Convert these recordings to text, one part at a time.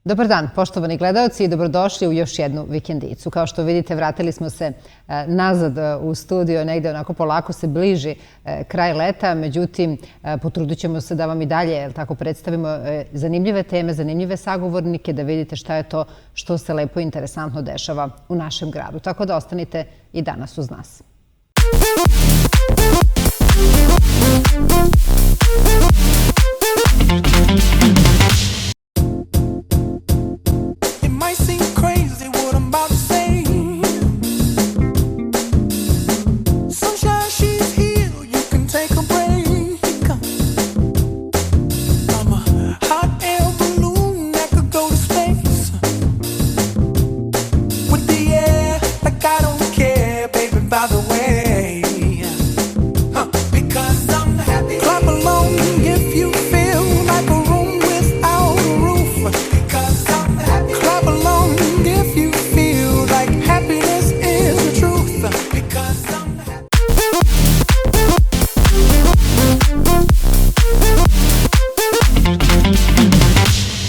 Dobar dan, poštovani gledalci, i dobrodošli u još jednu vikendicu. Kao što vidite, vratili smo se nazad u studio, negde onako polako se bliži kraj leta, međutim, potrudit ćemo se da vam i dalje tako predstavimo zanimljive teme, zanimljive sagovornike, da vidite šta je to što se lepo i interesantno dešava u našem gradu. Tako da ostanite i danas uz nas.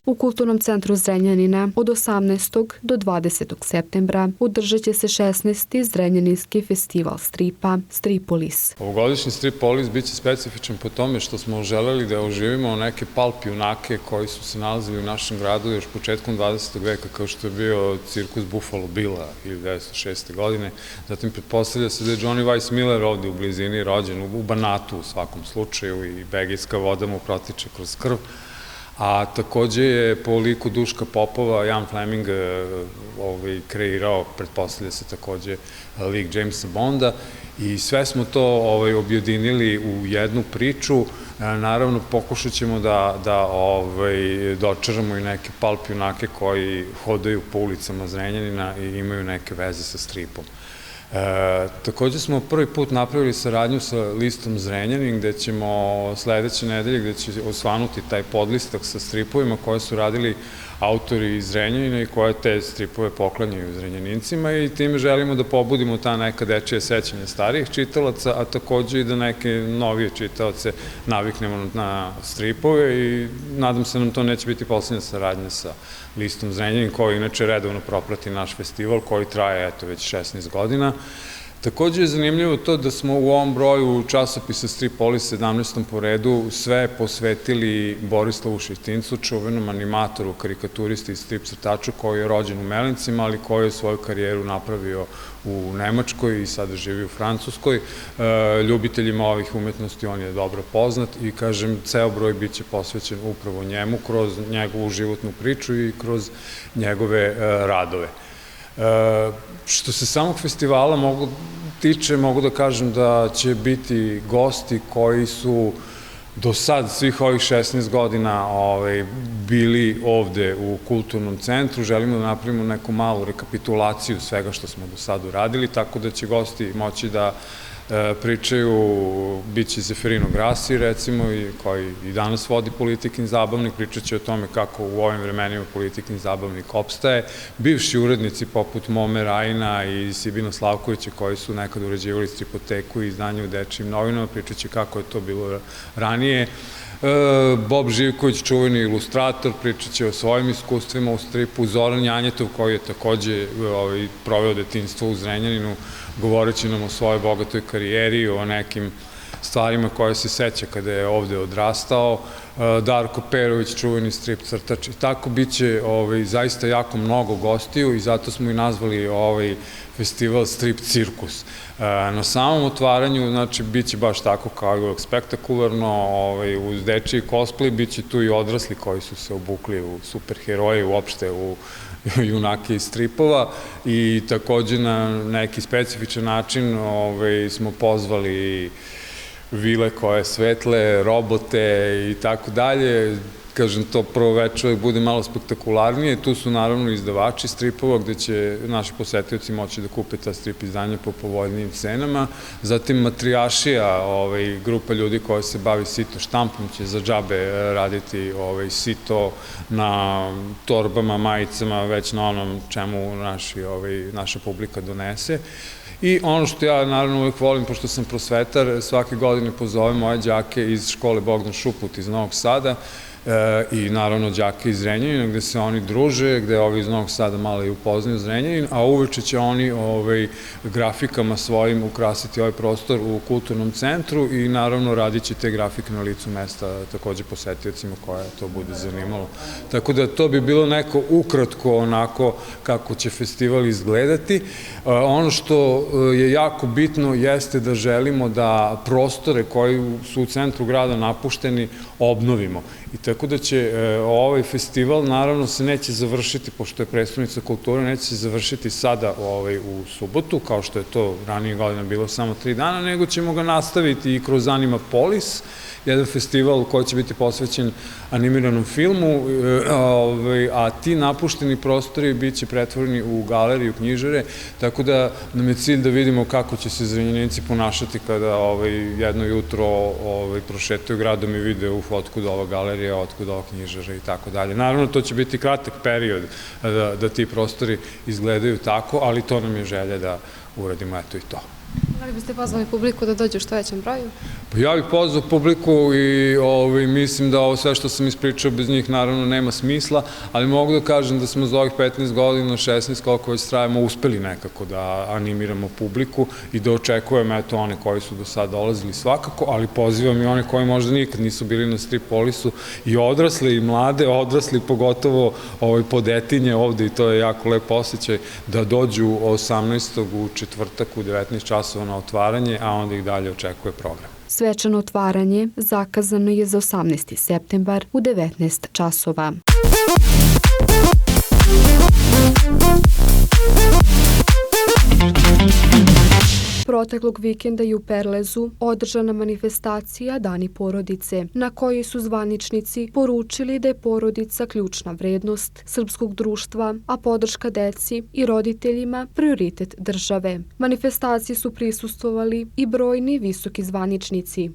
U Kulturnom centru Zrenjanina od 18. do 20. septembra održat će se 16. Zrenjaninski festival stripa Stripolis. Ovogodišnji Stripolis biće specifičan po tome što smo želeli da oživimo neke palp junake koji su se nalazili u našem gradu još početkom 20. veka, kao što je bio cirkus Buffalo Billa 1906. godine. Zatim pretpostavlja se da je Johnny Weiss Miller ovde u blizini rođen, u Banatu u svakom slučaju, i begijska voda mu protiče kroz krv. A takođe je po liku Duška Popova Jan Fleming kreirao, pretpostavlja se takođe, lik Jamesa Bonda, i sve smo to objedinili u jednu priču. Naravno, pokušat ćemo da dočaramo i neke palp junake koji hodaju po ulicama Zrenjanina i imaju neke veze sa stripom. Takođe smo prvi put napravili saradnju sa listom Zrenjanin, gde ćemo sledeće nedelje, gde će osvanuti taj podlistak sa stripovima koje su radili autori iz Zrenjanina i koje te stripove poklanjaju Zrenjanincima, i time želimo da pobudimo ta neka dečija sećanja starijih čitalaca, a takođe i da neke novije čitalace naviknemo na stripove, i nadam se nam to neće biti poslednja saradnja sa listom Zrenjanin, koji inače redovno proprati naš festival koji traje već 16 godina. Takođe je zanimljivo to da smo u ovom broju časopisa Stripolis 17. po redu sve posvetili Borislavu Šejtincu, čuvenom animatoru, karikaturisti i strip crtaču koji je rođen u Melincima, ali koji je svoju karijeru napravio u Nemačkoj i sada živi u Francuskoj. Ljubiteljima ovih umetnosti on je dobro poznat i, kažem, ceo broj biće posvećen upravo njemu kroz njegovu životnu priču i kroz njegove radove. Što se samog festivala tiče, mogu da kažem da će biti gosti koji su do sad svih ovih 16 godina bili ovde u Kulturnom centru. Želimo da napravimo neku malu rekapitulaciju svega što smo do sad uradili, tako da će gosti moći da pričaju, bit će Zeferino Grassi, recimo, koji i danas vodi Politikin zabavnik, pričat će o tome kako u ovim vremenima Politikin zabavnik opstaje. Bivši urednici poput Mome Rajina i Sibina Slavkovića, koji su nekad uređivali Stripoteku i izdanje u dečijim novinama, pričat će kako je to bilo ranije. Bob Živković, čuveni ilustrator, pričat će o svojim iskustvima u stripu. Zoran Janjetov, koji je takođe proveo detinjstvo u Zrenjaninu, govoreći nam o svojoj bogatoj karijeri, o nekim stvarima koje se seća kada je ovde odrastao. Darko Perović, čuveni strip crtač. I tako biće zaista jako mnogo gostiju, i zato smo i nazvali ovaj festival Strip Cirkus. Na samom otvaranju, znači, biće baš tako kao je uvek spektakularno, uz dečiji cosplay, biće tu i odrasli koji su se obukli u superheroje, uopšte u junake iz stripova, i takođe na neki specifičan način smo pozvali vile koje svetle, robote i tako dalje. Kažem, to prvo veče bude malo spektakularnije. Tu su naravno izdavači stripova gde će naši posetioci moći da kupe ta strip izdanja po povoljnijim cenama. Zatim Matrijašija, grupa ljudi koja se bavi sito štampom, će za džabe raditi sito na torbama, majicama, već na onom čemu naša publika donese. I ono što ja naravno uvek volim, pošto sam prosvetar, svake godine pozovem moje đake iz škole Bogdan Šuput iz Novog Sada, i naravno đake iz Zrenjanina, gde se oni druže, gde ovi iz Novog Sada malo i upoznaju Zrenjanin, a uveče će oni grafikama svojim ukrasiti ovaj prostor u kulturnom centru i naravno radit će te grafike na licu mesta takođe posetiocima koja to bude zanimalo. Tako da to bi bilo neko ukratko onako kako će festival izgledati. Ono što je jako bitno jeste da želimo da prostore koji su u centru grada napušteni obnovimo. I tako da će ovaj festival naravno se neće završiti, pošto je prestonica kulture, neće se završiti sada u subotu, kao što je to ranije godina bilo samo 3 dana, nego ćemo ga nastaviti i kroz Animapolis, jedan festival koji će biti posvećen animiranom filmu, a ti napušteni prostori bit će pretvoreni u galeriju, knjižare, tako da nam je cilj da vidimo kako će se Zrenjaninci ponašati kada jedno jutro prošetaju gradom i vide otkud ova galerija, otkud ova knjižara i tako dalje. Naravno, to će biti kratak period da ti prostori izgledaju tako, ali to nam je želja da uradimo, eto i to. Da li biste pozvali publiku da dođe u što većem broju? Ja bih pozvao publiku i mislim da ovo sve što sam ispričao bez njih naravno nema smisla, ali mogu da kažem da smo za ovih 15 godina, 16, koliko već trajamo, uspeli nekako da animiramo publiku i da očekujem, eto, one koji su do sada dolazili svakako, ali pozivam i one koji možda nikad nisu bili na Stripolisu, i odrasle i mlade, odrasli pogotovo podetinje ovde, i to je jako lep osjećaj, da dođu 18. u četvrtak u 19 časova na otvaranje, a onda ih dalje očekuje program. Svečano otvaranje zakazano je za 18. septembar u 19 časova. Proteklog vikenda je u Perlezu održana manifestacija Dani porodice, na kojoj su zvaničnici poručili da je porodica ključna vrednost srpskog društva, a podrška deci i roditeljima prioritet države. Manifestaciji su prisustvovali i brojni visoki zvaničnici.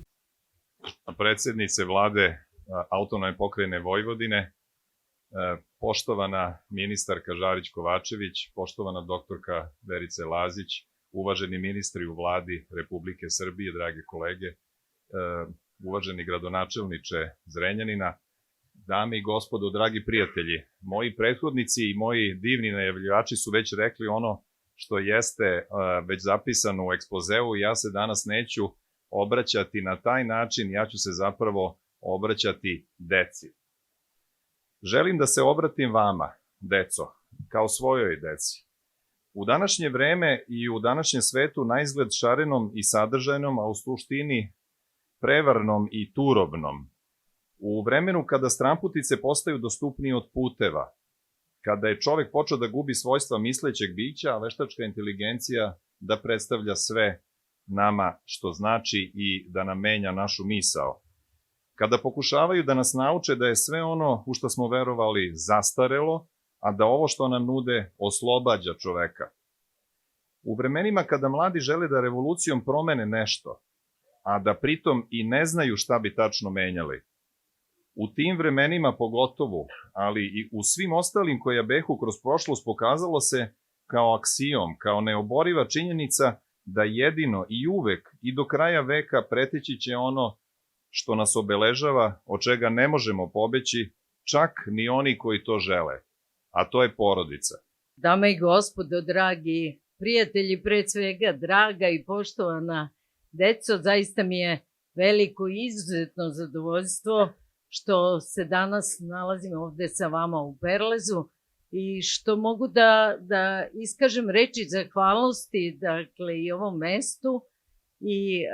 Predsednice vlade Autonomne pokrajine Vojvodine, poštovana ministarka Žarić Kovačević, poštovana doktorka Verice Lazić, uvaženi ministri u vladi Republike Srbije, drage kolege, uvaženi gradonačelniče Zrenjanina, dame i gospodo, dragi prijatelji, moji prethodnici i moji divni najavljivači su već rekli ono što jeste već zapisano u ekspozeu i ja se danas neću obraćati na taj način, ja ću se zapravo obraćati deci. Želim da se obratim vama, deco, kao svojoj deci. U današnje vreme i u današnjem svetu naizgled šarenom i sadržajnom, a u suštini prevarnom i turobnom, u vremenu kada stranputice postaju dostupnije od puteva, kada je čovek počeo da gubi svojstva mislećeg bića, a veštačka inteligencija da predstavlja sve nama što znači i da nam menja našu misao, kada pokušavaju da nas nauče da je sve ono u što smo verovali zastarelo, a da ovo što nam nude oslobađa čoveka. U vremenima kada mladi žele da revolucijom promene nešto, a da pritom i ne znaju šta bi tačno menjali, u tim vremenima pogotovo, ali i u svim ostalim koja behu kroz prošlost, pokazalo se kao aksijom, kao neoboriva činjenica da jedino i uvek i do kraja veka preteći će ono što nas obeležava, od čega ne možemo pobeći, čak ni oni koji to žele, a to je porodica. Dame i gospodo, dragi prijatelji, pre svega draga i poštovana deco, zaista mi je veliko i izuzetno zadovoljstvo što se danas nalazim ovde sa vama u Perlezu i što mogu da iskažem reči zahvalnosti, dakle, i ovom mestu i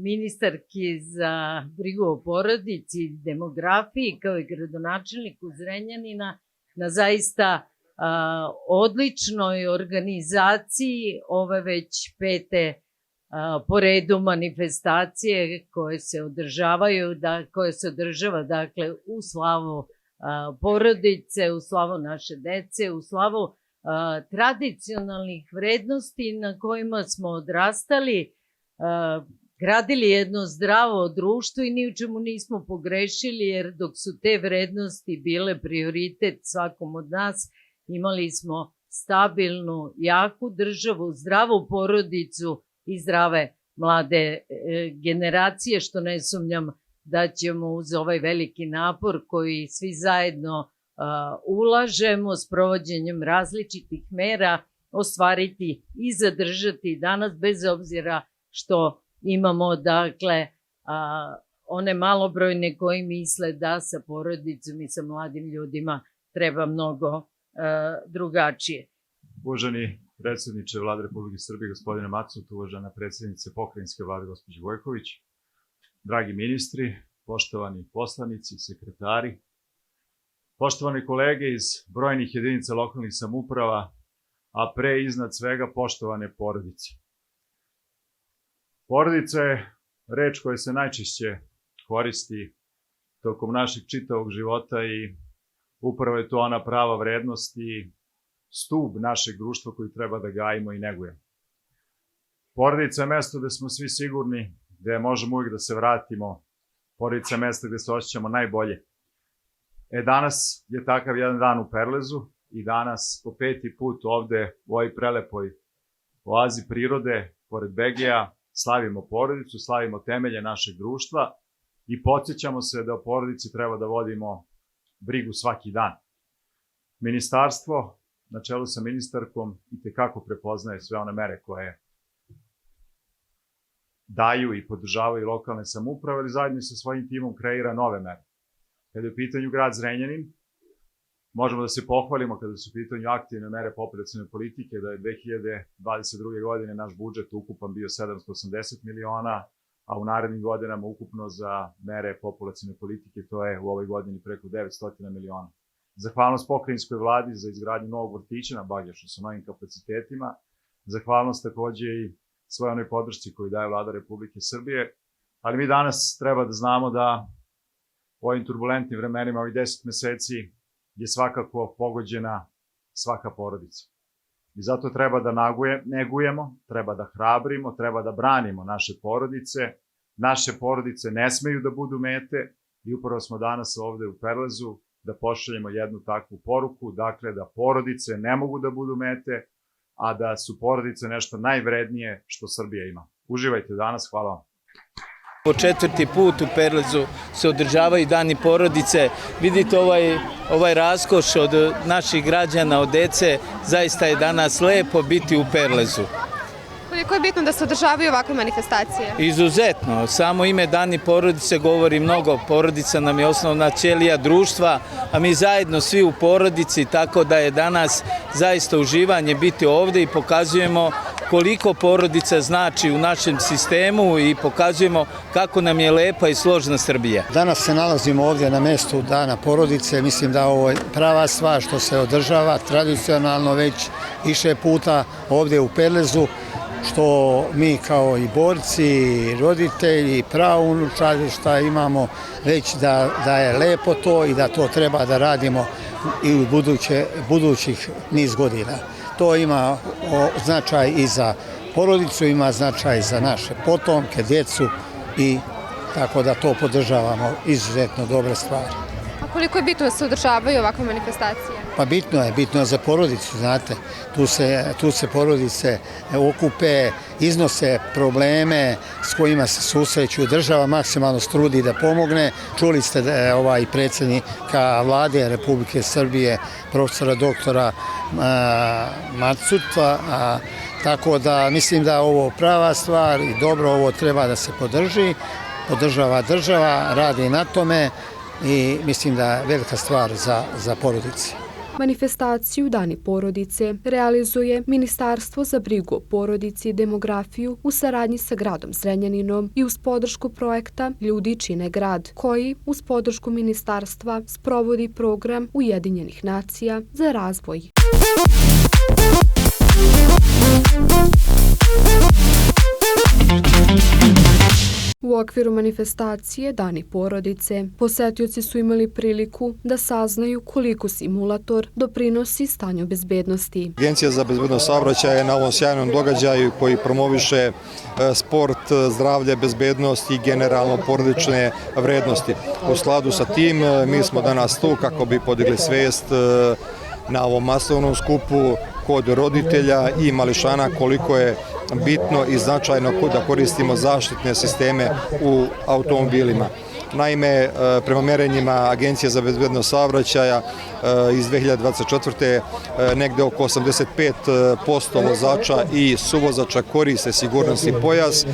ministarki za brigu o porodici i demografiji, kao i gradonačelniku Zrenjanina, na zaista odličnoj organizaciji ove već 5. po redu manifestacije koje se održavaju, koje se održava, dakle, u slavu porodice, u slavu naše dece, u slavu tradicionalnih vrednosti na kojima smo odrastali, gradili jedno zdravo društvo i ni u čemu nismo pogrešili, jer dok su te vrednosti bile prioritet svakom od nas, imali smo stabilnu, jaku državu, zdravu porodicu i zdrave mlade generacije, što ne sumnjam da ćemo uz ovaj veliki napor koji svi zajedno ulažemo s provođenjem različitih mera ostvariti i zadržati danas, bez obzira što imamo, dakle, one malobrojne koji misle da sa porodicom i sa mladim ljudima treba mnogo drugačije. Uvaženi predsjedniče Vlade Republike Srbije, gospodine Macut, uvažena predsjednice pokrajinske vlade, gospođe Gojković, dragi ministri, poštovani poslanici, sekretari, poštovani kolege iz brojnih jedinica lokalnih samouprava, a pre i iznad svega poštovane porodice. Porodica je reč koja se najčešće koristi tokom našeg čitavog života i upravo je to ona prava vrednost i stub našeg društva koji treba da gajimo i negujemo. Porodica je mesto gde smo svi sigurni, gde možemo uvijek da se vratimo. Porodica je mesto gde se osjećamo najbolje. Danas je takav jedan dan u Perlezu i danas po 5. put ovde u ovoj prelepoj oazi prirode, pored Begeja, slavimo porodicu, slavimo temelje našeg društva i podsjećamo se da o porodici treba da vodimo brigu svaki dan. Ministarstvo, na čelu sa ministarkom, itekako prepoznaje sve one mere koje daju i podržavaju lokalne samouprave, ali zajedno sa svojim timom kreira nove mere. Kada je u pitanju grad Zrenjanin, možemo da se pohvalimo kada su u pitanju aktivne mere populacione politike, da je 2022. godine naš budžet ukupan bio 780 miliona, a u narednim godinama ukupno za mere populacione politike to je u ovoj godini preko 900 miliona. Zahvalnost pokrajinskoj vladi za izgradnju novog vrtića na Bagjašu sa novim kapacitetima. Zahvalnost takođe i svoj onoj podršci koju daje Vlada Republike Srbije. Ali mi danas treba da znamo da u ovim turbulentnim vremenima, ovih 10 meseci, je svakako pogođena svaka porodica. I zato treba da negujemo, treba da hrabrimo, treba da branimo naše porodice. Naše porodice ne smeju da budu mete i upravo smo danas ovde u Perlezu da pošaljemo jednu takvu poruku, dakle da porodice ne mogu da budu mete, a da su porodice nešto najvrednije što Srbija ima. Uživajte danas, hvala vam. Po 4. put u Perlezu se održavaju dani porodice. Vidite ovaj raskoš od naših građana, od dece, zaista je danas lepo biti u Perlezu. Koliko je bitno da se održavaju ovakve manifestacije? Izuzetno, samo ime Dani porodice govori mnogo. Porodica nam je osnovna ćelija društva, a mi zajedno svi u porodici, tako da je danas zaista uživanje biti ovde i pokazujemo koliko porodica znači u našem sistemu i pokazujemo kako nam je lepa i složna Srbija. Danas se nalazimo ovdje na mjestu Dana porodice. Mislim da ovo je prava stvar što se održava tradicionalno već više puta ovdje u Perlezu, što mi kao i borci, roditelji, praunučari šta imamo reći da je lepo to i da to treba da radimo i u budućih niz godina. To ima značaj i za porodicu, ima značaj za naše potomke, djecu i tako da to podržavamo, izuzetno dobre stvari. A koliko je bitno da se održavaju ovakve manifestacije? Pa bitno je za porodicu, znate. Tu se porodice okupe, iznose probleme s kojima se susreću. Država maksimalno strudi da pomogne. Čuli ste i predsjednika Vlade Republike Srbije, profesora doktora Macuta, tako da mislim da je ovo prava stvar i dobro, ovo treba da se podržava država, radi na tome i mislim da je velika stvar za porodice. Manifestaciju Dani porodice realizuje Ministarstvo za brigu o porodici i demografiju u saradnji sa gradom Zrenjaninom i uz podršku projekta Ljudi čine grad, koji uz podršku ministarstva sprovodi program Ujedinjenih nacija za razvoj. U okviru manifestacije Dani porodice, posetioci su imali priliku da saznaju koliko simulator doprinosi stanju bezbednosti. Agencija za bezbednost saobraćaja je na ovom sjajnom događaju koji promoviše sport, zdravlje, bezbednost i generalno porodične vrednosti. U skladu sa tim mi smo danas tu kako bi podigli svest na ovom masovnom skupu kod roditelja i mališana koliko je bitno i značajno da koristimo zaštitne sisteme u automobilima. Naime, prema merenjima Agencije za bezbednost saobraćaja iz 2024. negde oko 85% vozača i suvozača koriste sigurnosni pojas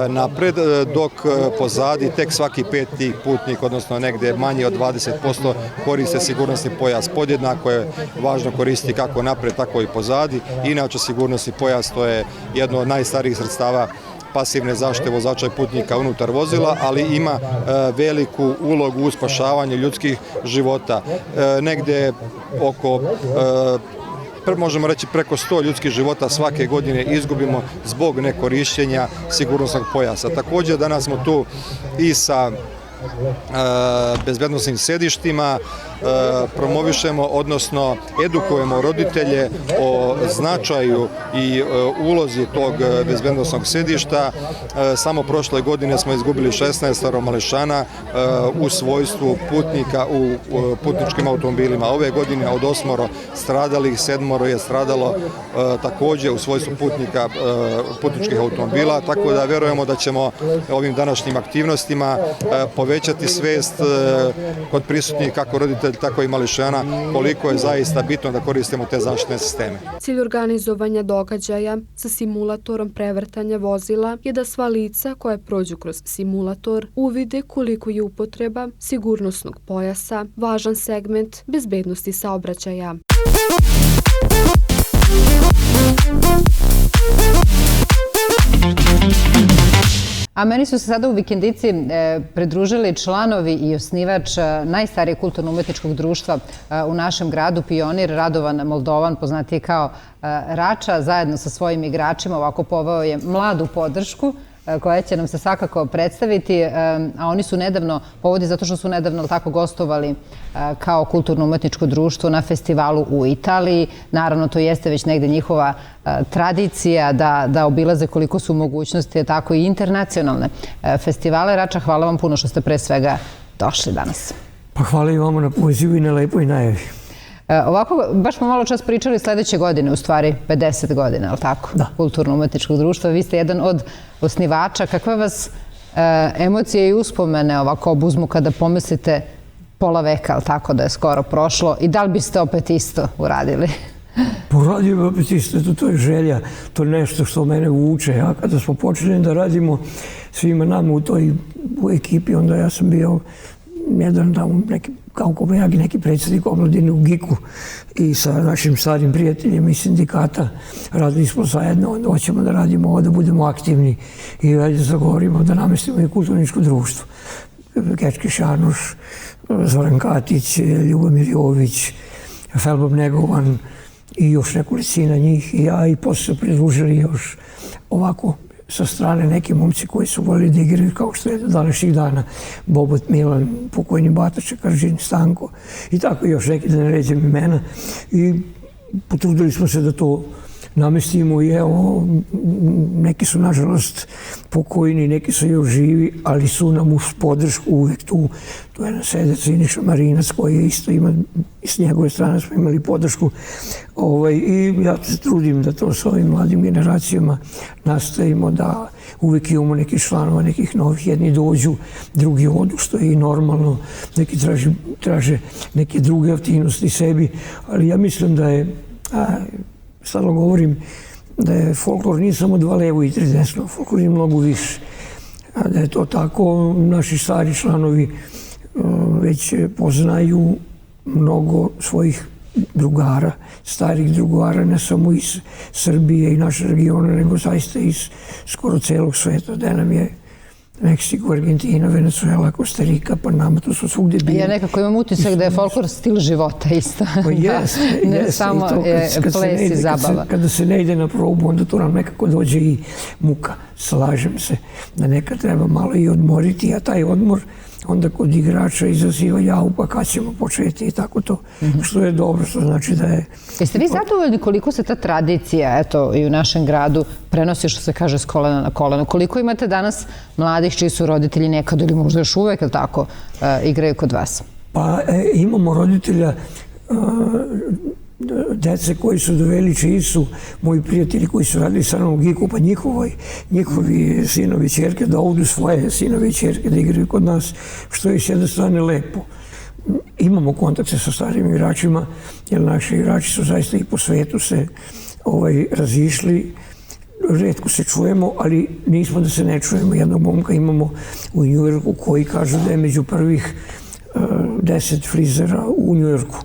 napred, dok pozadi tek svaki peti putnik, odnosno negde manje od 20% koriste sigurnosni pojas. Podjednako je važno koristiti kako napred, tako i pozadi. Inače, sigurnosni pojas to je jedno od najstarijih sredstava pasivne zaštite vozača i putnika unutar vozila, ali ima veliku ulogu u spašavanju ljudskih života. Negde oko možemo reći preko 100 ljudskih života svake godine izgubimo zbog nekorišćenja sigurnosnog pojasa. Također danas smo tu i sa bezbednosnim sedištima, promovišemo, odnosno edukujemo roditelje o značaju i ulozi tog bezbednosnog sedišta. Samo prošle godine smo izgubili 16 mališana u svojstvu putnika u putničkim automobilima. Ove godine od 8 stradalih, 7 je stradalo također u svojstvu putnika putničkih automobila, tako da verujemo da ćemo ovim današnjim aktivnostima povećati svest kod prisutnih kako roditelja, tako i mališana, koliko je zaista bitno da koristimo te zaštitne sisteme. Cilj organizovanja događaja sa simulatorom prevrtanja vozila je da sva lica koja prođu kroz simulator uvide koliko je upotreba sigurnosnog pojasa važan segment bezbednosti saobraćaja. A meni su se sada u Vikendici pridružili članovi i osnivač najstarijeg kulturno-umetničkog društva u našem gradu, pionir Radovan Moldovan, poznatiji kao Rača, zajedno sa svojim igračima ovako poveo je mladu podršku koja će nam se svakako predstaviti, a oni su nedavno, povodi zato što su nedavno tako gostovali kao kulturno-umetničko društvo na festivalu u Italiji. Naravno, to jeste već negde njihova tradicija da obilaze koliko su mogućnosti, tako i internacionalne festivale. Rača, hvala vam puno što ste pre svega došli danas. Pa hvala i vama na pozivu i na lepoj najavi. Ovako, baš smo malo čas pričali sledeće godine, u stvari 50 godina, ali tako? Da. Kulturno-umetničkog društva. Vi ste jedan od osnivača. Kakve vas emocije i uspomene ovako obuzmu kada pomislite pola veka, ali tako da je skoro prošlo? I da li biste opet isto uradili? Uradio bi opet isto, to je želja, to je nešto što mene vuče. Ja kada smo počeli da radimo svima nama u ekipi, onda ja sam bio jedan kao kobajagi, neki predsjednik omladine u GIK-u i sa našim starim prijateljima iz sindikata radili smo zajedno, onda hoćemo da radimo ovo, da budemo aktivni i da zagovorimo, da namestimo i kulturničko društvo. Kečki Šanuš, Zoran Katić, Ljubomir Jović, Felbob Negovan i još nekolicina njih i ja, i posle se pridružili još ovako sa strane neki momci koji su volili da igraju kao što je do današnjih dana Bobot Milan, pokojni Batače, Karžin, Stanko i tako još neki, da ne ređem imena, i potrudili smo se da to namestimo i evo, neki su nažalost pokojni, neki su još živi, ali su nam uz podršku uvek tu. Tu je nasedac Iniša Marinac koji isto ima, i s njegove strane smo imali podršku. I ja se trudim da to s ovim mladim generacijama nastavimo, da uvek imamo nekih članova, nekih novih, jedni dođu, drugi odu, što je i normalno, neki traže neke druge aktivnosti sebi, ali ja mislim da je, stalno govorim da je folklor nije samo 2 levo i 3 desno, folklor je mnogo više. Da je to tako, naši stari članovi već poznaju mnogo svojih drugara, starih drugara, ne samo iz Srbije i naše regiona, nego zaista iz skoro celog sveta, da nam je Meksiko, Argentina, Venezuela, Kostarika, Panama, to su svugde bili. Ja nekako imam utisak da je folklor stil života isto. Pa jeste. Ne samo ples i zabava. Kada se ne ide na probu, onda to nam nekako dođe i muka. Slažem se da nekad treba malo i odmoriti, a taj odmor onda kod igrača izaziva javu, pa kad ćemo početi i tako to, što je dobro, što znači da je... Jeste vi zadovoljni koliko se ta tradicija, eto, i u našem gradu prenosi, što se kaže, s kolena na koleno? Koliko imate danas mladih čiji su roditelji nekad ili možda još uvek, ili tako, igraju kod vas? Pa imamo roditelja dece koji su doveli, čiji su moji prijatelji koji su radili sa mnom u Giku, pa njihovi sinovi i ćerke da ovdu svoje sinovi i ćerke da igraju kod nas, što je s jedne strane lepo. Imamo kontakte sa starim igračima, jer naši igrači su zaista i po svetu se razišli. Retko se čujemo, ali nismo da se ne čujemo. Jednog momka imamo u Njujorku koji kažu da je među prvih 10 frizera u Njujorku.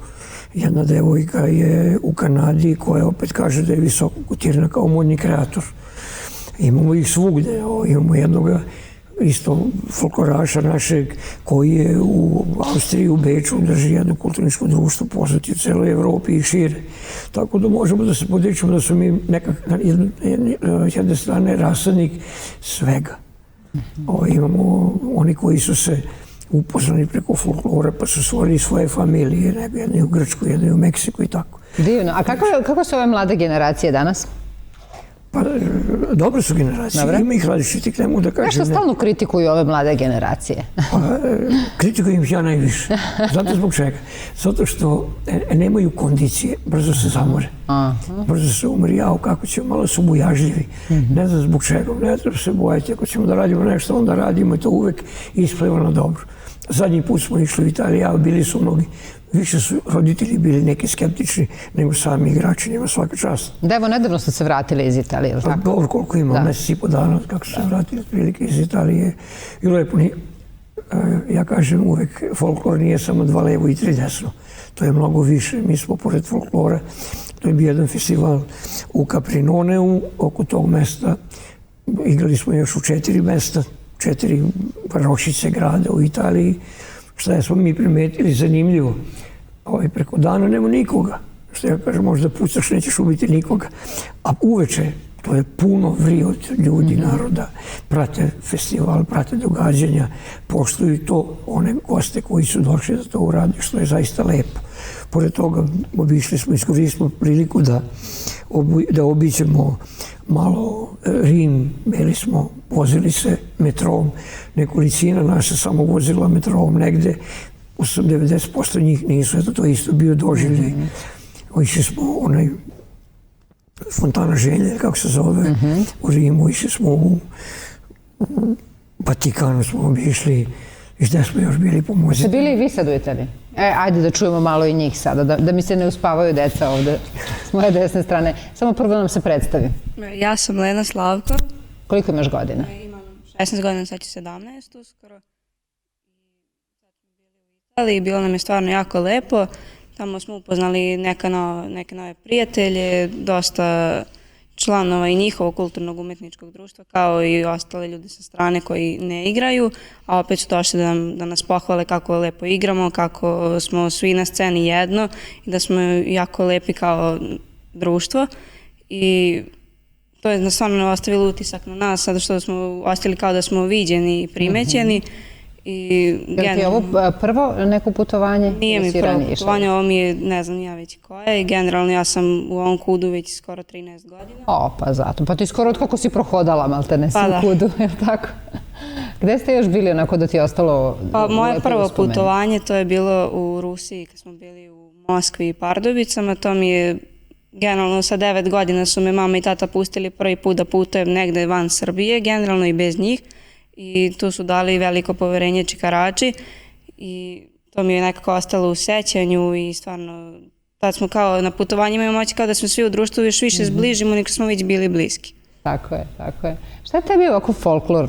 Jedna devojka je u Kanadi koja opet kaže da je visoko kotirana kao modni kreator. Imamo ih svugde. Imamo jednog isto folkloraša našeg koji je u Austriji, u Beču, drži jedno kulturničko društvo poznati u celoj Evropi i šire. Tako da možemo da se podičemo da su mi jedne strane rasadnik svega. Imamo oni koji su se upoznali preko folklora pa su stvorili svoje familije, jedni u Grčkoj, jedni u Meksiku i tako. Divno. A kako su ove mlade generacije danas? Pa, dobre su generacije, ima ih različitih, ne mogu da kažem. Nešto stalno kritikuju ove mlade generacije? Pa, kritikujem ih ja najviše. Znate zbog čega? Zato što nemaju kondicije, brzo se zamore. Brzo se umri, kako ćemo, malo su bujažljivi. Ne znam zbog čega, ne treba se bojati. Ako ćemo da radimo nešto, onda radimo i to uvek ispliva na dobro. Zadnji put smo išli u Italiju, bili su mnogi. Više su roditelji bili neki skeptični nego sami igrači, nema svaka čast. Da, evo, nedavno ste se vratili iz Italije, ili tako? Dobro, koliko ima, mesec i po dana kako su se vratili prilike iz Italije. I lepo, ja kažem uvek, folklor nije samo 2 levo i 3 desno. To je mnogo više. Mi smo pored folklora, to je bio jedan festival u Caprinoneu, oko tog mesta. Igrali smo još u 4 mesta, 4 varošice grada u Italiji. Šta smo mi primetili zanimljivo, preko dana nema nikoga. Što ja kažem, možda pucaš, nećeš ubiti nikoga. A uveče, to je puno vri od ljudi, naroda, prate festival, prate događanja, poštuju to one goste koji su došli da to urade, što je zaista lepo. Pored toga, iskoristili smo priliku da obiđemo malo Rim, bili smo, vozili se metrom, nekolicina naša samo vozila metrom negde, 90% njih nisu, eto to je isto bio doživljaj. Išli smo Fontana želje, kako se zove, u Rimu, išli smo u Vatikanu smo obišli, i gde smo još bili pomoći. Ste bili i vi sad u Italiji? Ajde da čujemo malo i njih sada, da mi se ne uspavaju deca ovde s moje desne strane. Samo prvo nam se predstavi. Ja sam Lena Slavko. Koliko imaš godina? Imam 16 godina, sad ću 17 uskoro. Ali bilo nam je stvarno jako lepo. Tamo smo upoznali neke nove prijatelje, dosta članova i njihovog kulturnog umetničkog društva, kao i ostale ljude sa strane koji ne igraju, a opet su došli da nas pohvale kako lepo igramo, kako smo svi na sceni jedno i da smo jako lepi kao društvo. I to je stvarno ostavilo utisak na nas, zato što smo ostali kao da smo viđeni i primećeni. Je li ti ovo prvo neko putovanje? Nije mi prvo putovanje, ovo mi je, ne znam ja već koje, i generalno ja sam u ovom KUD-u već skoro 13 godina. Pa zato, pa ti skoro od kako si prohodala, maltene si u KUD-u, je li tako? Gde ste još bili onako da ti je ostalo? Pa moje prvo putovanje, to je bilo u Rusiji, kad smo bili u Moskvi i Pardubicama, to mi je generalno sa 9 godina su me mama i tata pustili prvi put da putujem negde van Srbije, generalno i bez njih. I tu su dali veliko poverenje čikarači i to mi je nekako ostalo u sećanju i stvarno tad smo kao na putovanjima imamo moći kao da smo svi u društvu još više zbližimo nego smo već bili bliski. Tako je, tako je. Šta je tebi ovako folklor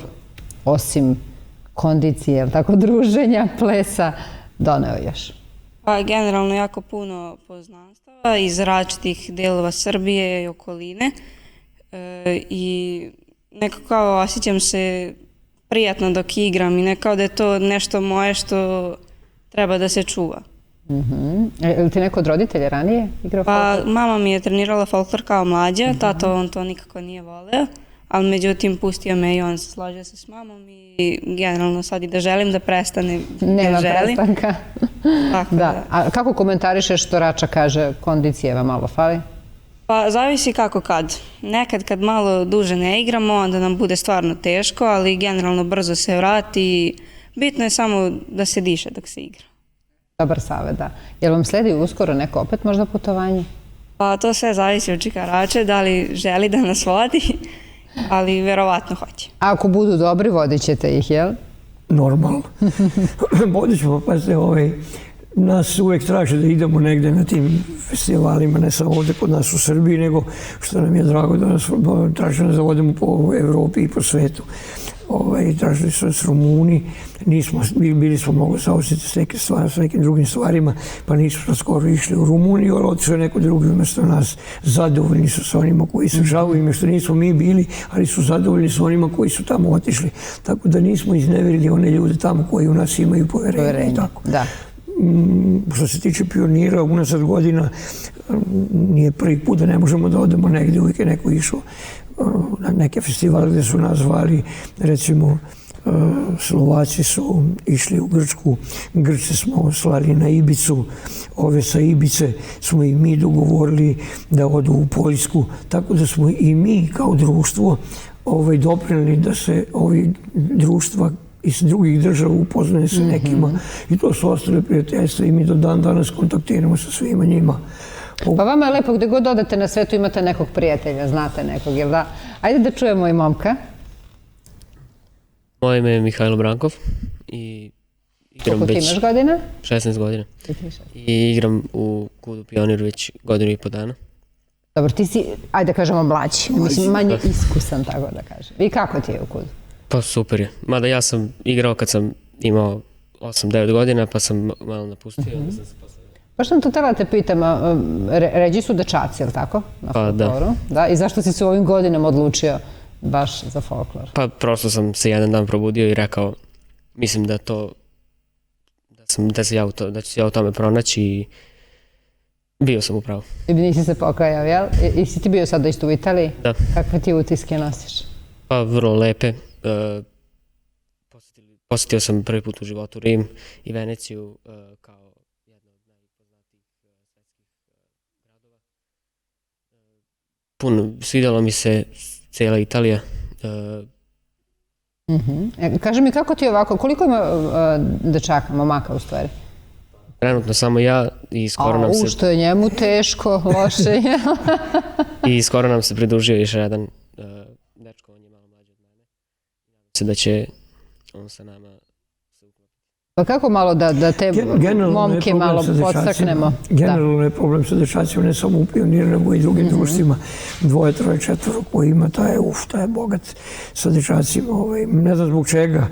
osim kondicije, tako druženja, plesa doneo još? Pa generalno jako puno poznanstava iz različitih delova Srbije i okoline i nekako kao osjećam se prijatno dok igram i nekao da je to nešto moje što treba da se čuva. Ili ti neko od roditelja ranije igrao folklor? Pa mama mi je trenirala folklor kao mlađa, tato on to nikako nije voleo, ali međutim pustio me i on se složio se s mamom i generalno sad i da želim da prestane, nema prestanka. Da. A kako komentarišeš što Rača kaže kondicijeva malo fali? Pa zavisi kako kad. Nekad kad malo duže ne igramo, onda nam bude stvarno teško, ali generalno brzo se vrati i bitno je samo da se diše dok se igra. Dobar savjet, da. Jel vam sledi uskoro neko opet možda putovanje? Pa to sve zavisi od čikarače, da li želi da nas vodi, ali verovatno hoće. A ako budu dobri, vodit ćete ih, jel? Normalno. Vodit ćemo, pazite, nas uvek traže da idemo negde na tim festivalima, ne samo ovde kod nas u Srbiji, nego što nam je drago da nas traže da vodimo po Evropi i po svetu. Tražili su nas Rumuni, bili smo mnogo saočiti s nekim drugim stvarima, pa nismo skoro išli u Rumuniju, ali otišao neko drugi umjesto nas. Zadovoljni su sa onima koji se žaluju im što nismo mi bili, ali su zadovoljni sa onima koji su tamo otišli. Tako da nismo izneverili one ljude tamo koji u nas imaju poverenje i tako. Što se tiče pionira, unazad godina nije prvi put da ne možemo da odemo negde, uvijek je neko išao na neke festivale gde su nas zvali, recimo Slovaci su išli u Grčku, Grče smo slali na Ibicu, ove sa Ibice smo i mi dogovorili da odu u Poljsku, tako da smo i mi kao društvo doprineli da se ovi društva iz drugih država upoznaju sa nekima i to su ostale prijateljstva i mi do dan danas kontaktiramo sa svima njima. Pa vama je lepo, gde god odete na svetu imate nekog prijatelja, znate nekog, jel da? Ajde da čujemo i momka. Moje ime je Mihajlo Brankov i igram Koliko ti imaš godina? 16 godina. I igram u KUD-u Pionir već godinu i po dana. Dobro, ti si, ajde da kažemo, mlađi, mislim manje iskusan, tako da kažem. I kako ti je u KUD-u? Pa super je. Mada ja sam igrao kad sam imao 8-9 godina, pa sam malo napustio. Baš sam to tela te pitam, ređi su dečaci, je li tako? Pa da. I zašto si se u ovim godinama odlučio baš za folklor? Pa prosto sam se jedan dan probudio i rekao, mislim da to, da ću se ja u tome pronaći i bio sam upravo. I nisi se pokajao, jel? I si ti bio sad isto u Italiji? Da. Kakve ti utiske nosiš? Pa vrlo lepe. Posjetio sam prvi put u životu Rim i Veneciju kao jedno od najpoznatijih svetskih gradova. Puno, svidjela mi se cijela Italija. Kaži mi, kako ti je ovako, koliko ima dečaka, momaka u stvari? Trenutno samo ja i skoro nam se... što je njemu teško, loše je. I skoro nam se pridružio još jedan dečko, on je malo mlađi od mene. Nadam se da će on sa nama se uklopiti. Pa kako malo da te momke malo podstaknemo? Generalno je problem sa dečacima, ne samo u Pioniru, nego i drugim društvima. 2, 3, 4 koji ima, taj je bogat sa dečacima. Ne znam zbog čega.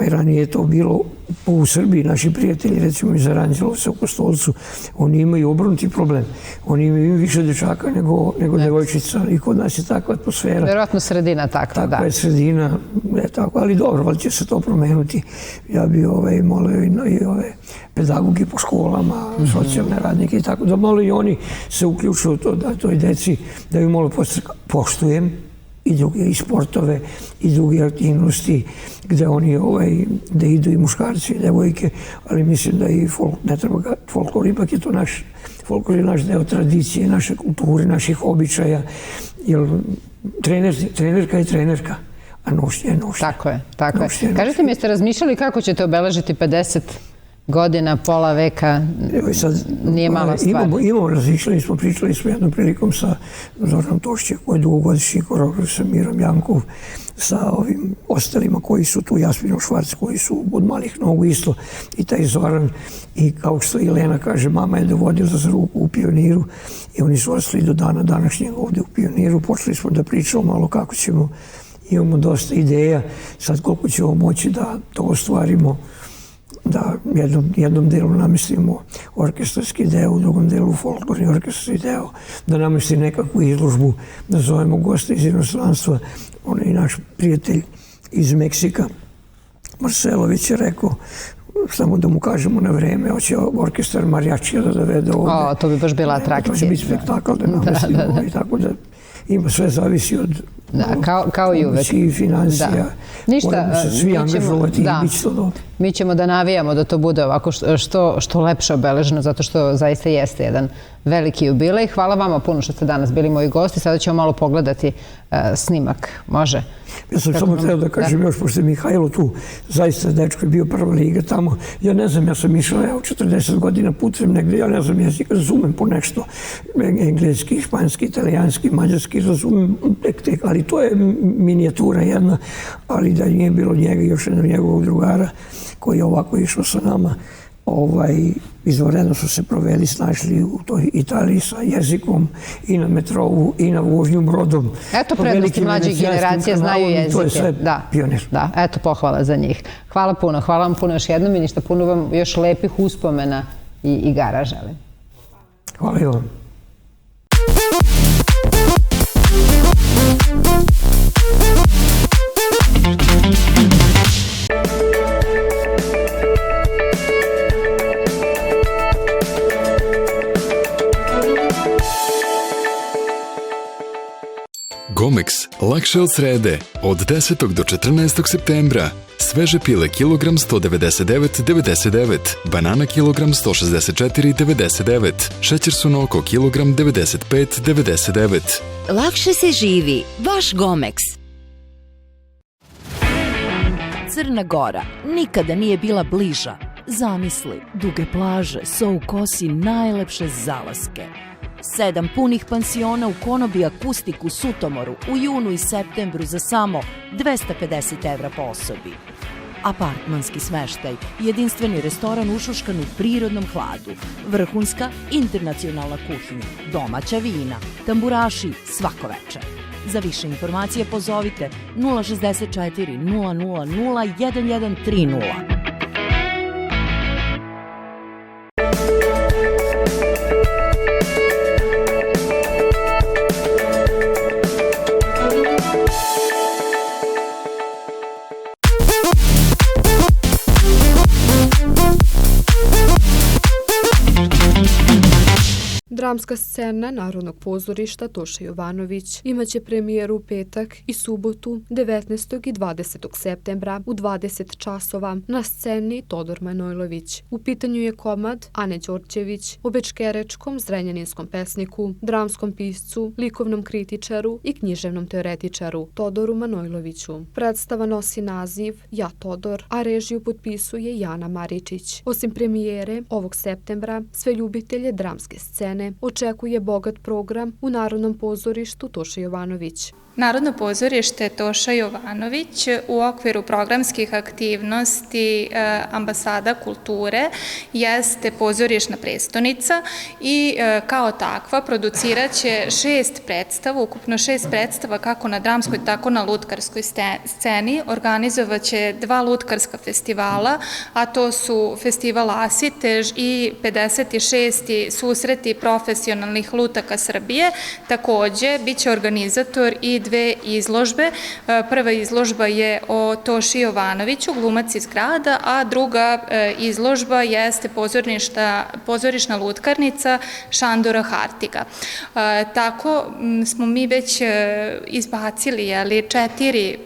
Ranije je to bilo u Srbiji, naši prijatelji, recimo iz Aranđelovca u Kostolcu, oni imaju obrnuti problem. Oni imaju više dečaka nego devojčica i kod nas je takva atmosfera. Verovatno sredina takva, da. Takva je sredina, ali dobro, ali će se to promenuti. Ja bi molio i ove pedagoge po školama, socijalne radnike i tako, da malo i oni se uključuju to, da toj deci daju malo poštujem i druge, i sportove, i druge aktivnosti gde oni, gde idu i muškarci i devojke, ali mislim da i ne treba ga, folklor ipak je to naš, folklor je naš deo tradicije, naše kulture, naših običaja, jer trenerka je trenerka, a nošnja je nošnja. Tako je. Kažete mi, jeste razmišljali kako ćete obeležiti 50 godina, pola veka, nije mala stvar. Imamo, razmišljali smo, pričali smo jednom prilikom sa Zoranom Tošće, koji je dugogodišnji koreograf, sa Mirom Jankov, sa ovim ostalima koji su tu, Jasminom Švarc, koji su od malih nogu isto, i taj Zoran, i kao što Jelena kaže, mama je dovodila za ruku u Pioniru i oni su ostali do dana današnjeg ovde u Pioniru. Počeli smo da pričamo malo kako ćemo, imamo dosta ideja, sad koliko ćemo moći da to ostvarimo, da jednom delu namestimo orkestarski deo, u drugom delu folklorni orkestarski deo, da namesti nekakvu izložbu, da zovemo goste iz inostranstva. On je naš prijatelj iz Meksika, Marcelović, je rekao, samo da mu kažemo na vreme, hoće orkestar marijačija da dovede ovde. To bi baš bila atrakcija. To će biti spektakl da namestimo i tako da ima, sve zavisi Da, kao i uvek. I financija. Ništa, moramo se svi angažovati i bit će to dobro. Mi ćemo da navijamo da to bude ovako što lepše obeleženo, zato što zaista jeste jedan veliki jubilej. Hvala vama puno što ste danas bili moji gosti. Sada ćemo malo pogledati snimak. Može? Ja sam samo htio da kažem još, pošto je Mihajlo tu, zaista dečko je bio prva liga tamo. Ja ne znam, ja sam išao 40 godina putujem negde, ja ne znam jezik, razumem po nešto. Engleski, španski, italijanski, mađarski, razumem tek, ali to je minijatura jedna, ali da nije bilo njega i još jednog njegovog drugara koji je ovako išao sa nama, izvanredno su se proveli, snašli u toj Italiji sa jezikom i na metrovu i na vožnju brodom. Eto, prednosti mlađih generacija znaju jezike. To je sve pionir. Da, eto, pohvala za njih. Hvala puno, hvala vam puno još jednom i ništa puno vam još lepih uspomena i igara želim. Hvala i vam. Gomex, lakše od srede, od 10. do 14. septembra. Sveže pile kilogram 199,99, banana kilogram 164,99, šećer sunoko kilogram 95,99. Lakše se živi, vaš Gomex. Crna Gora nikada nije bila bliža. Zamisli, duge plaže, so u kosi najlepše zalaske. 7 punih pansiona u konobi Akustik u Sutomoru u junu i septembru za samo 250 evra po osobi. Apartmanski smeštaj, jedinstveni restoran ušuškan u prirodnom hladu, vrhunska internacionalna kuhinja, domaća vina, tamburaši svako večer. Za više informacije pozovite 064 000 1130. Dramska scena Narodnog pozorišta Toša Jovanović imaće premijeru u petak i subotu 19. i 20. septembra u 20 časova na sceni Todor Manojlović. U pitanju je komad Ane Đorđević o bečkerečkom zrenjaninskom pesniku, dramskom piscu, likovnom kritičaru i književnom teoretičaru Todoru Manojloviću. Predstava nosi naziv Ja Todor, a režiju potpisuje Jana Maričić. Osim premijere, ovog septembra sve ljubitelje dramske scene očekuje bogat program u Narodnom pozorištu Toša Jovanović. Narodno pozorište Toša Jovanović u okviru programskih aktivnosti Ambasada kulture jeste pozorišna prestonica i kao takva produciraće 6 predstava, ukupno 6 predstava kako na dramskoj, tako na lutkarskoj sceni. Organizovaće 2 lutkarska festivala, a to su Festival Asitež i 56. susreti profesionalnih lutaka Srbije. Takođe, biće organizator i 2 izložbe. Prva izložba je o Toši Jovanoviću, glumac iz grada, a druga izložba jeste pozorišna lutkarnica Šandora Hartiga. Tako smo mi već izbacili 4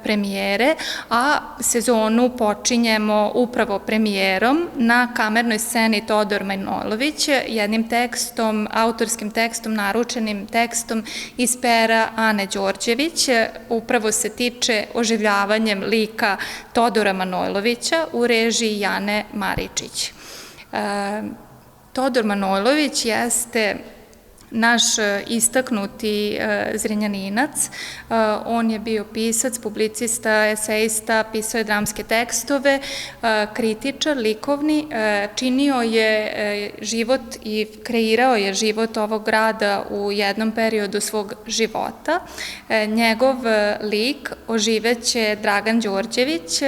premijere, a sezonu počinjemo upravo premijerom na kamernoj sceni Todor Manojlović, jednim tekstom, autorskim tekstom, naručenim tekstom iz pera Ane Đorđević. Upravo se tiče oživljavanjem lika Todora Manojlovića u režiji Jane Maričić. Todor Manojlović jeste naš istaknuti Zrenjaninac. On je bio pisac, publicista, esejista, pisao je dramske tekstove, kritičar, likovni, činio je život i kreirao je život ovog grada u jednom periodu svog života. Njegov lik oživeće Dragan Đorđević,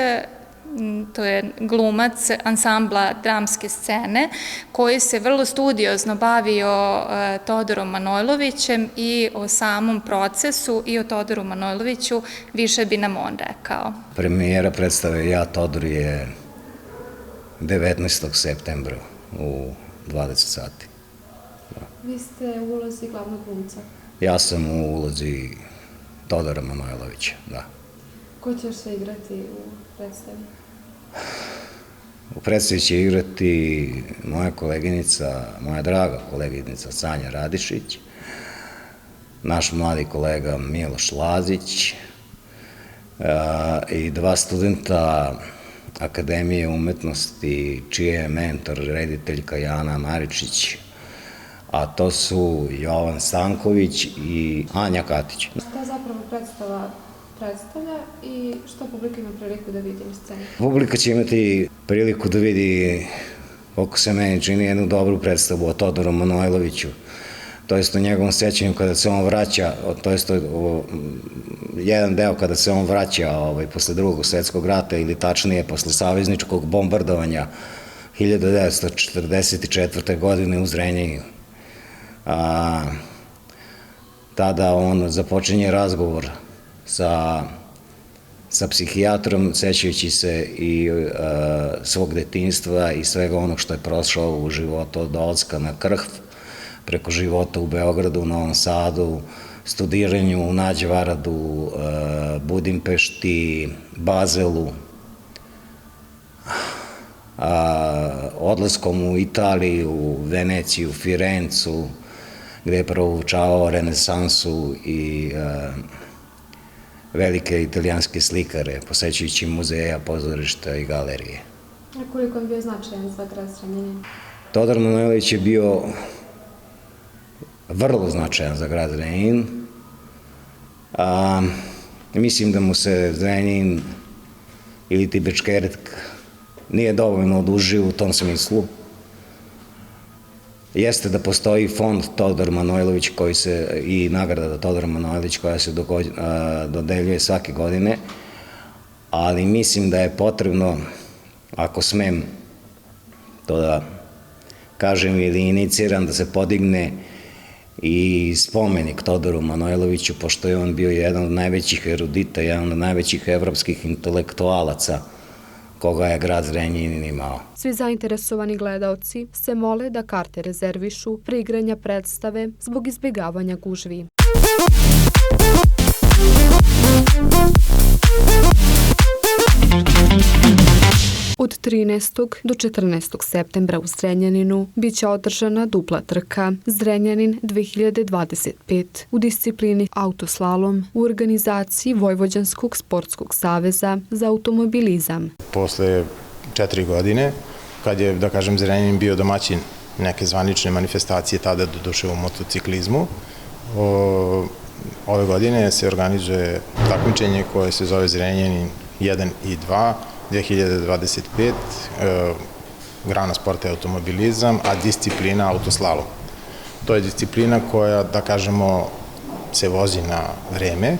to je glumac ansambla dramske scene, koji se vrlo studiozno bavio Todorom Manojlovićem i o samom procesu i o Todoru Manojloviću više bi nam on rekao. Premijera predstave Ja Todor je 19. septembra u 20 sati. Vi ste u ulozi glavnog glumca? Ja sam u ulozi Todora Manojlovića, da. Ko ćeš se igrati u predstavi? U predstavi će igrati moja draga koleginica Sanja Radišić, naš mladi kolega Miloš Lazić i dva studenta Akademije umetnosti, čiji je mentor rediteljka Jana Maričić, a to su Jovan Stanković i Anja Katić. Šta zapravo predstava predstavlja i što publika ima priliku da vidi na sceni? Publika će imati priliku da vidi, koliko se meni čini, jednu dobru predstavu o Todoru Manojloviću, to jest o njegovom sećanju kada se on vraća, to jest jedan deo kada se on vraća posle Drugog svetskog rata ili tačnije posle savezničkog bombardovanja 1944. godine u Zrenjaninu. Tada on započinje razgovor sa psihijatrom, sećajući se i svog detinjstva i svega onog što je prošao u životu od dolaska na Krf, preko života u Beogradu, Novom Sadu, studiranju u Nađvaradu, Budimpešti, Bazelu, odlaskom u Italiju, Veneciju, Firencu, gde je proučavao renesansu i velike italijanske slikare, posećujući muzeja, pozorišta i galerije. A koliko je bio značajan za grad Zrenjanin? Todor Manojlović je bio vrlo značajan za grad Zrenjanin. Mislim da mu se Zrenjanin ili ti Bečkerek nije dovoljno odužio u tom smislu. Jeste da postoji fond Todor Manojlović i nagrada Todor Manojlović koja se dodeljuje svake godine, ali mislim da je potrebno, ako smem to da kažem ili iniciram, da se podigne i spomenik Todoru Manojloviću, pošto je on bio jedan od najvećih erudita, jedan od najvećih evropskih intelektualaca koga je grad Zrenjanin imao. Svi zainteresovani gledaoci se mole da karte rezervišu pre igranja predstave zbog izbjegavanja gužvi. Od 13. do 14. septembra u Zrenjaninu biće održana dupla trka Zrenjanin 2025 u disciplini autoslalom u organizaciji Vojvođanskog sportskog saveza za automobilizam. Posle 4 godine, kad je, da kažem, Zrenjanin bio domaćin neke zvanične manifestacije, tada došao u motociklizmu, ove godine se organizuje takmičenje koje se zove Zrenjanin 1 i 2, 2025, grana sporta je automobilizam, a disciplina autoslalom. To je disciplina koja, da kažemo, se vozi na vreme,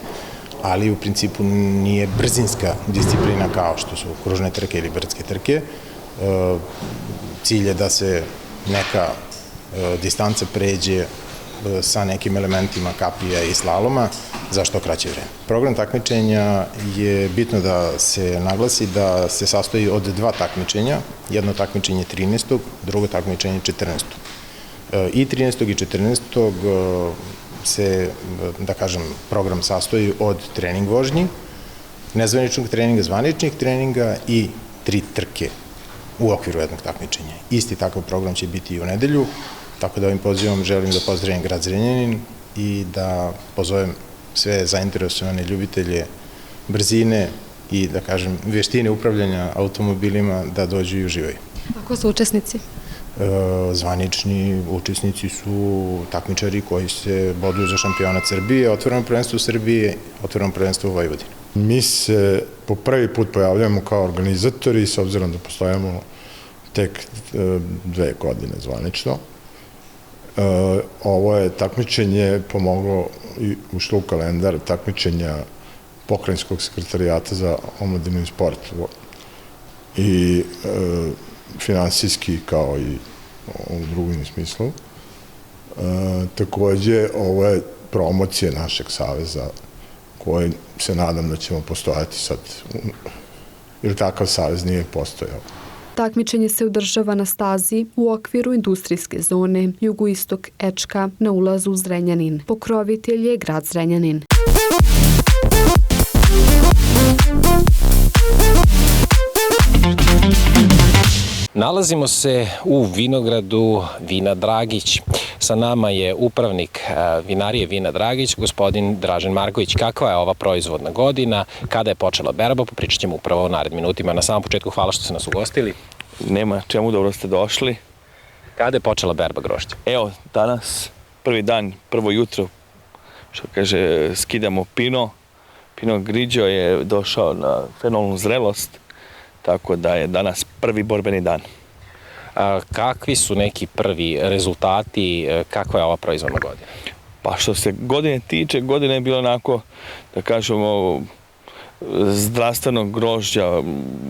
ali u principu nije brzinska disciplina kao što su kružne trke ili brdske trke. Cilj je da se neka distanca pređe sa nekim elementima kapija i slaloma za što kraće vreme. Program takmičenja je bitno da se naglasi da se sastoji od 2 takmičenja, jedno takmičenje 13. drugo takmičenje 14. I 13. i 14. se, da kažem, program sastoji od trening vožnji, nezvaničnog treninga, zvaničnih treninga i 3 trke u okviru jednog takmičenja. Isti takav program će biti i u nedelju, tako da ovim pozivom želim da pozdravim grad Zrenjanin i da pozovem sve zainteresovane ljubitelje brzine i, da kažem, vještine upravljanja automobilima da dođu i uživaju. A ko su učesnici? Zvanični učesnici su takmičari koji se boduju za šampionat Srbije, otvoreno prvenstvo Srbije, otvoreno prvenstvo Vojvodine. Mi se po prvi put pojavljamo kao organizatori, s obzirom da postojimo tek 2 godine zvanično. Ovo je takmičenje pomoglo i ušlo u kalendar takmičenja Pokrajinskog sekretarijata za omladinu i sport i finansijski kao i u drugim smislu. Takođe, ovo je promocija našeg saveza koji se nadam da ćemo postojati sad, jer takav savez nije postojao. Takmičenje se održava na stazi u okviru industrijske zone jugoistok Ečka na ulazu u Zrenjanin. Pokrovitelj je grad Zrenjanin. Nalazimo se u vinogradu Vina Dragić. Sa nama je upravnik vinarije Vina Dragić, gospodin Dražen Marković. Kakva je ova proizvodna godina? Kada je počela berba? Popričat ćemo upravo u narednim minutima. Na samom početku hvala što ste nas ugostili. Nema čemu, dobro ste došli. Kada je počela berba grožđa? Evo, danas, prvi dan, prvo jutro, što kaže, skidamo Pinot. Pinot Grigio je došao na fenolnu zrelost, tako da je danas prvi borbeni dan. Kakvi su neki prvi rezultati, kakva je ova proizvodna godina? Pa što se godine tiče, godina je bila onako, da kažemo, zdravstvenog grožđa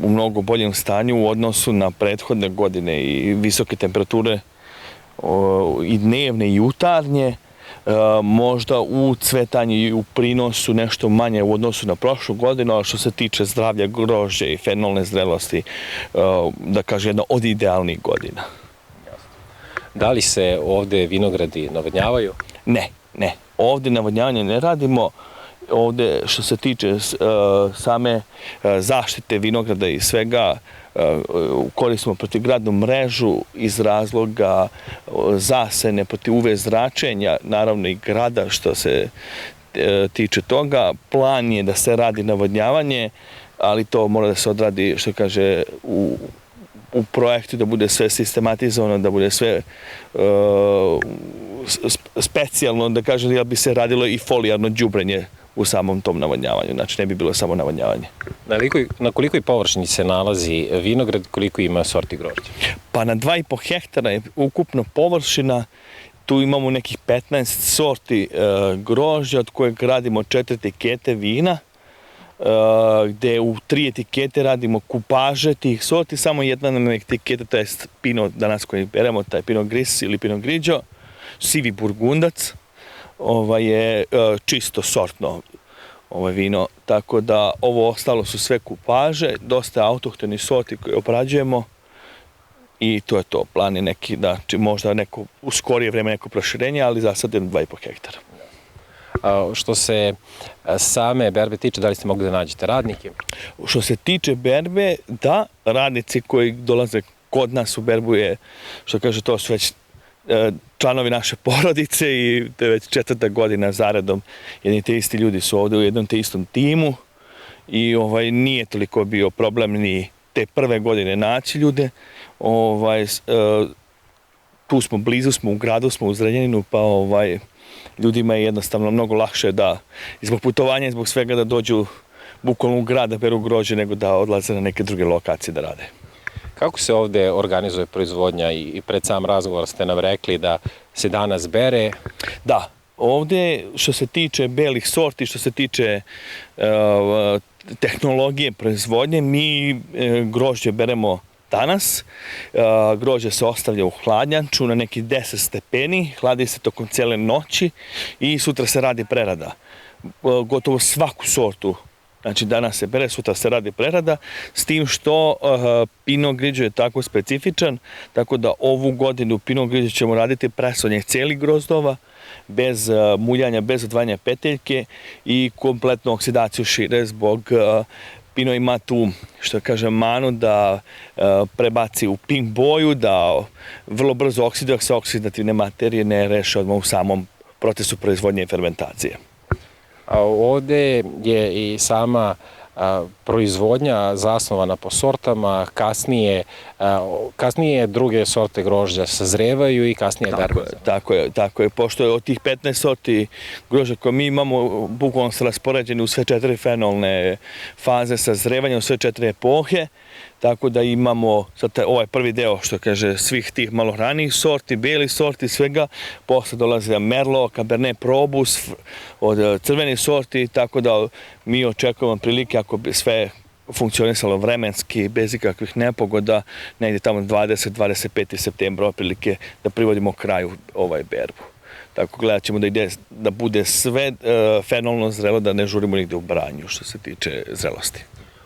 u mnogo boljem stanju u odnosu na prethodne godine i visoke temperature i dnevne i jutarnje. Možda u cvetanju i u prinosu nešto manje u odnosu na prošlu godinu, ali što se tiče zdravlja grožđa i fenolne zrelosti, da kažem, jedna od idealnih godina. Da li se ovde vinogradi navodnjavaju? Ne. Ovde navodnjavanje ne radimo. Ovde što se tiče same zaštite vinograda i svega, koristimo protivgradnu mrežu iz razloga zasene protiv UV zračenja, naravno i grada što se tiče toga. Plan je da se radi navodnjavanje, ali to mora da se odradi, što kaže, u projektu, da bude sve sistematizovano, da bude sve specijalno, da kažem, da bi se radilo i folijarno đubrenje u samom tom navodnjavanju, znači ne bi bilo samo navodnjavanje. Na kolikoj površini se nalazi vinograd, koliko ima sorti grožđa? Pa na 2,5 hektara je ukupno površina, tu imamo nekih 15 sorti grožđa, od kojeg radimo 4 etikete vina, gde u 3 etikete radimo kupaže tih sorti, samo jedna nam etiketa, to je Pinot danas koji beremo, taj Pinot Gris ili Pinot Grigio, sivi burgundac, je čisto sortno vino, tako da ovo ostalo su sve kupaže, dosta autohtoni sorti koje obrađujemo i to je to. Plan je neki, da možda neko u skorije vreme neko proširenje, ali za sad je 2,5 hektara. Što se same berbe tiče, da li ste mogli da nađete radnike? Što se tiče berbe, da, radnici koji dolaze kod nas u berbu je, što kaže, to su već članovi naše porodice i to je već 4. godina zaredom. Jedni te isti ljudi su ovde u jednom te istom timu i nije toliko bio problem ni te prve godine naći ljude. Tu smo blizu, smo u gradu, smo u Zrenjaninu, pa ljudima je jednostavno mnogo lakše da zbog putovanja i zbog svega da dođu bukvalno u grad da beru grožđe nego da odlaze na neke druge lokacije da rade. Kako se ovde organizuje proizvodnja i pred sam razgovor ste nam rekli da se danas bere? Da, ovde što se tiče belih sorti, što se tiče tehnologije proizvodnje, mi grožđe beremo danas. Grožđe se ostavlja u hladnjaču na nekih 10 stepeni, hladi se tokom cijele noći i sutra se radi prerada. Gotovo svaku sortu. Znači danas se bere, sutra se radi prerada, s tim što Pinot Grigio je tako specifičan, tako da ovu godinu Pinot Grigio ćemo raditi presonje cijelih grozdova, bez muljanja, bez odvajanja peteljke i kompletnu oksidaciju šire zbog Pinot ima tu, što kažem, manu da prebaci u pink boju, da vrlo brzo oksiduje, dok se oksidativne materije ne reše odmah u samom procesu proizvodnje i fermentacije. Ovde je i sama proizvodnja zasnovana po sortama, kasnije druge sorte grožđa sazrevaju i kasnije berba. Tako je, pošto je od tih 15 sorti grožđa koje mi imamo, bukvalno se raspoređeni u sve 4 fenolne faze sazrevanja, u sve 4 epohe, tako da imamo ovaj prvi deo, što kaže, svih tih malo ranijih sorti, belih sorti, svega, posle dolaze Merlot, Cabernet Probus, od crvenih sorti, tako da mi očekujemo prilike, ako bi sve funkcionisalo vremenski, bez ikakvih nepogoda, negdje tamo 20-25. septembra prilike da privodimo kraju berbu. Tako gledat ćemo da bude sve fenolno zrelo, da ne žurimo nigde u branju što se tiče zrelosti.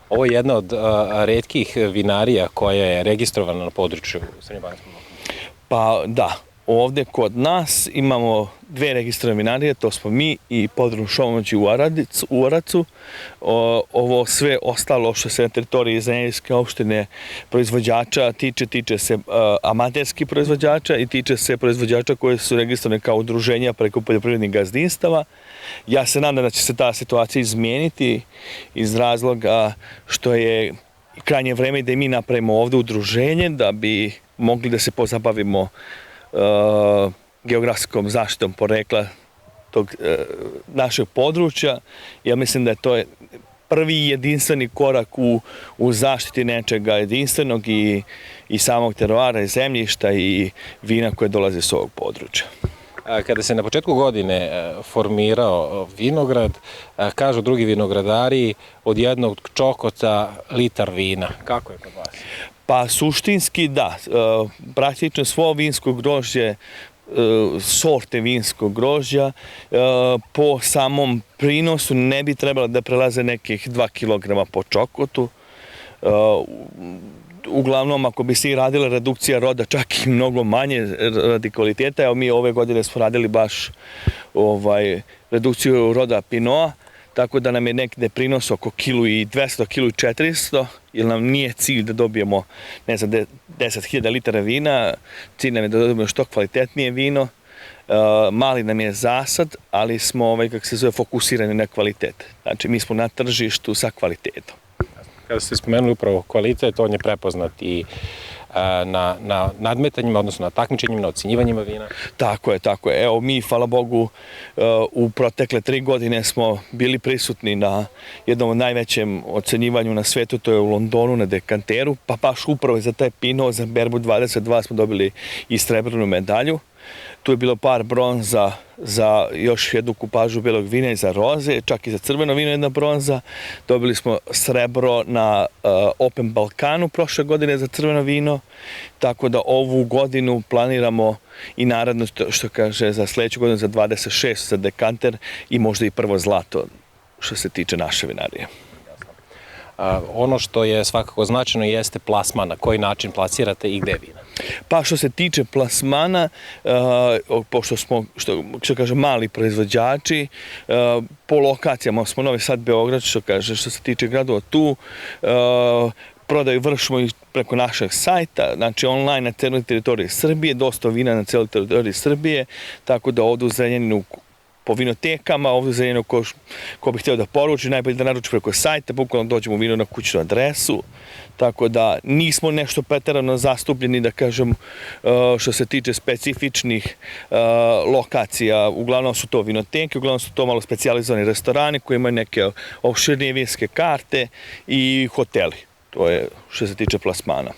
Ovo je jedna od retkih vinarija koja je registrovana na području Srednjobanjskog okruga. Pa da, ovde kod nas imamo 2 registrovane vinarije, to smo mi i Podrum Šomoć u Oracu. Ovo sve ostalo što se na teritoriji Zrenjaninske opštine proizvođača tiče se amaterskih proizvođača i tiče se proizvođača koji su registrovane kao udruženja preko poljoprivrednih gazdinstava. Ja se nadam da će se ta situacija izmijeniti iz razloga što je krajnje vreme da i mi napravimo ovde udruženje da bi mogli da se pozabavimo geografskom zaštitom porekla tog našeg područja. Ja mislim da je to prvi jedinstveni korak u zaštiti nečega jedinstvenog i samog teroara i zemljišta i vina koje dolaze s ovog područja. Kada se na početku godine formirao vinograd, kažu drugi vinogradari od jednog čokota litar vina. Kako je kod vas? Pa suštinski da. Praktično svo vinsko grožđe, sorte vinskog grožđa po samom prinosu ne bi trebalo da prelaze nekih 2 kg po čokotu. Uglavnom, ako bi se i radila redukcija roda, čak i mnogo manje radi kvaliteta. Evo mi ove godine smo radili baš redukciju roda Pinoa, tako da nam je nekde prinos oko 1.200, 1.400, jer nam nije cilj da dobijemo, ne znam, 10.000 litara vina, cilj nam je da dobijemo što kvalitetnije vino. Mali nam je zasad, ali smo, fokusirani na kvalitet. Znači, mi smo na tržištu sa kvalitetom. Kada ste spomenuli upravo kvalitet, on je prepoznat i na nadmetanjima, odnosno na takmičenjima, na ocenjivanjima vina? Tako je. Evo mi, hvala Bogu, u protekle 3 godine smo bili prisutni na jednom od najvećem ocenjivanju na svetu, to je u Londonu na dekanteru, pa baš upravo za taj Pinot, za Berbu 22 smo dobili i srebrnu medalju. Tu je bilo par bronza za još jednu kupažu belog vina i za roze, čak i za crveno vino jedna bronza. Dobili smo srebro na Open Balkanu prošle godine za crveno vino, tako da ovu godinu planiramo i naravno što kaže za sledeću godinu za 26 za dekanter i možda i prvo zlato što se tiče naše vinarije. Ono što je svakako značajno jeste plasman, na koji način plasirate i gde vina? Pa što se tiče plasmana, pošto smo, što kaže, mali proizvođači, po lokacijama smo Novi Sad, Beograd, što se tiče gradova tu, prodaju vršimo i preko našeg sajta, znači online na celoj teritoriji Srbije, dosta vina na celoj teritoriji Srbije, tako da ovde u Zrenjaninu po vinotekama, ovdje za jedno ko bi htio da poruči, najbolje da naruči preko sajta, bukvalno dođemo u vino na kućnu adresu, tako da nismo nešto preterano zastupljeni, da kažem, što se tiče specifičnih lokacija. Uglavnom su to vinoteke, uglavnom su to malo specijalizovani restorani koji imaju neke opširnije vinske karte i hoteli. To je što se tiče plasmana.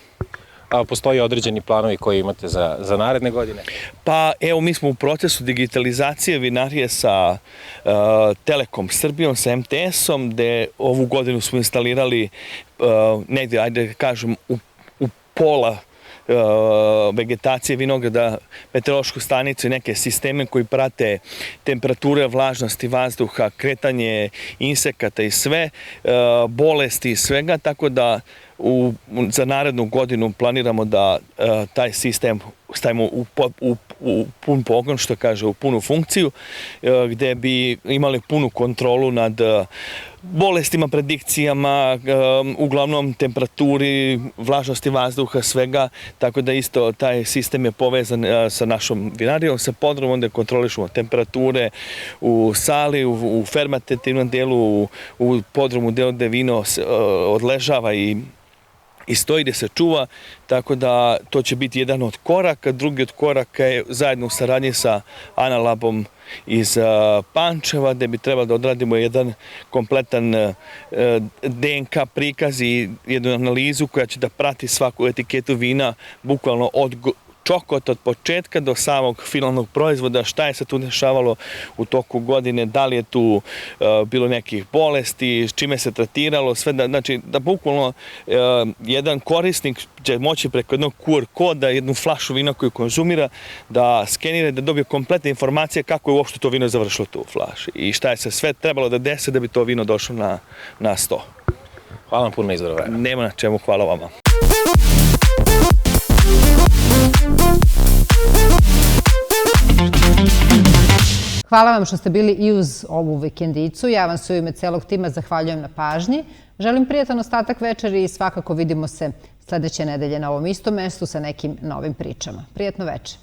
A postoji određeni planovi koji imate za naredne godine? Pa evo, mi smo u procesu digitalizacije vinarije sa Telekom Srbijom, sa MTS-om, gde ovu godinu smo instalirali negde, ajde kažem, u pola vegetacije vinograda, meteorološku stanicu i neke sisteme koji prate temperature, vlažnosti vazduha, kretanje insekata i sve, bolesti i svega, tako da za narednu godinu planiramo da taj sistem stavimo u pun pogon, što kaže, u punu funkciju, gde bi imali punu kontrolu nad bolestima, predikcijama, uglavnom temperaturi, vlažnosti vazduha, svega, tako da isto taj sistem je povezan sa našom vinarijom, sa podrumom, gde kontrolišemo temperature u sali, u fermentativnom delu, u podrumu delu gde vino odležava i stoji gde se čuva, tako da to će biti jedan od koraka. Drugi od koraka je zajedno u saradnji sa Analabom iz Pančeva, gde bi trebalo da odradimo jedan kompletan DNK prikaz i jednu analizu koja će da prati svaku etiketu vina, bukvalno od čokota od početka do samog finalnog proizvoda, šta je se tu dešavalo u toku godine, da li je tu bilo nekih bolesti, s čime se tretiralo, sve da, znači, da bukvalno jedan korisnik će moći preko jednog QR koda, jednu flašu vina koju konzumira, da skenira, da dobije kompletne informacije kako je uopšte to vino završilo tu u flaši i šta je se sve trebalo da desi da bi to vino došlo na sto. Hvala vam puno na izvoru vremena. Nema na čemu, hvala vama. Hvala vam što ste bili i uz ovu vikendicu. Ja vam se u ime celog tima zahvaljujem na pažnji. Želim prijatan ostatak večeri i svakako vidimo se sledeće nedelje na ovom istom mestu sa nekim novim pričama. Prijatno večer.